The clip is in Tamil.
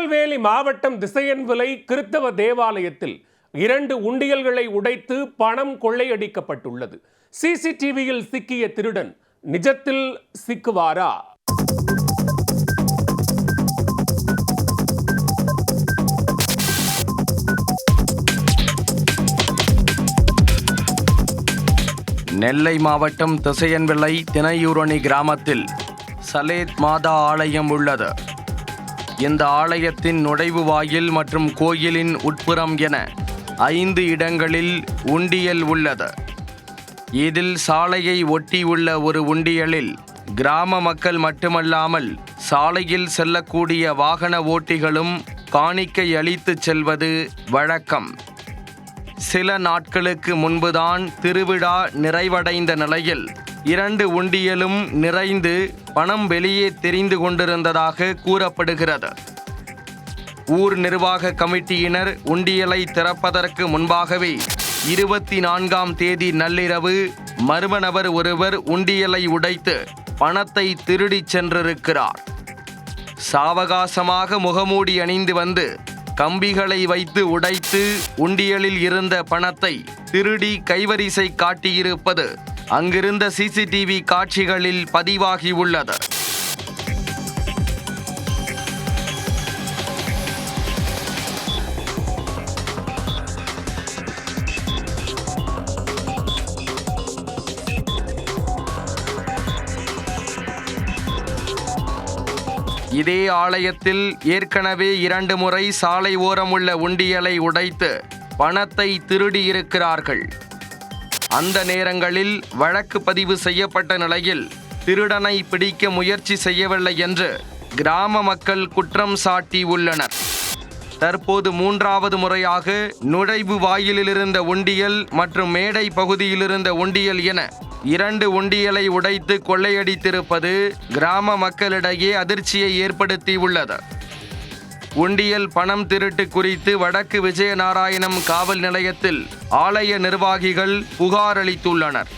திருநெல்வேலி மாவட்டம் திசையன்விளை கிறித்தவ தேவாலயத்தில் 2 உண்டியல்களை உடைத்து பணம் கொள்ளையடிக்கப்பட்டுள்ளது. சிசிடிவியில் சிக்கிய திருடன் நிஜத்தில் சிக்குவாரா? நெல்லை மாவட்டம் திசையன்விளை தினையூரணி கிராமத்தில் சலேத் மாதா ஆலயம் உள்ளது. இந்த ஆலயத்தின் நுழைவு வாயில் மற்றும் கோயிலின் உட்புறம் என 5 இடங்களில் உண்டியல் உள்ளது. இதில் சாலையை ஒட்டியுள்ள ஒரு உண்டியலில் கிராம மக்கள் மட்டுமல்லாமல் சாலையில் செல்லக்கூடிய வாகன ஓட்டிகளும் காணிக்கை அளித்து செல்வது வழக்கம். சில நாட்களுக்கு முன்புதான் திருவிழா நிறைவடைந்த நிலையில் 2 உண்டியலும் நிறைந்து பணம் வெளியே தெரிந்து கொண்டிருந்ததாக கூறப்படுகிறது. ஊர் நிர்வாக கமிட்டியினர் உண்டியலை திறப்பதற்கு முன்பாகவே 24ஆம் தேதி நள்ளிரவு மர்ம நபர் ஒருவர் உண்டியலை உடைத்து பணத்தை திருடிச் சென்றிருக்கிறார். சாவகாசமாக முகமூடி அணிந்து வந்து கம்பிகளை வைத்து உடைத்து உண்டியலில் இருந்த பணத்தை திருடி கைவரிசை காட்டியிருப்பது அங்கிருந்த சிசிடிவி காட்சிகளில் பதிவாகியுள்ளது. இதே ஆலயத்தில் ஏற்கனவே 2 முறை சாலை ஓரம் உள்ள உண்டியலை உடைத்து பணத்தை திருடியிருக்கிறார்கள். அந்த நேரங்களில் வழக்கு பதிவு செய்யப்பட்ட நிலையில் திருடனை பிடிக்க முயற்சி செய்யவில்லை என்று கிராம மக்கள் குற்றம் சாட்டி உள்ளனர். தற்போது 3வது முறையாக நுழைவு வாயிலில் இருந்த உண்டியல் மற்றும் மேடை பகுதியில் இருந்த உண்டியல் என 2 உண்டியலை உடைத்து கொள்ளையடித்திருப்பது கிராம மக்களிடையே அதிர்ச்சியை ஏற்படுத்தியுள்ளது. உண்டியல் பணம் திருட்டு குறித்து வடக்கு விஜயநாராயணம் காவல் நிலையத்தில் ஆலய நிர்வாகிகள் புகார் அளித்துள்ளனர்.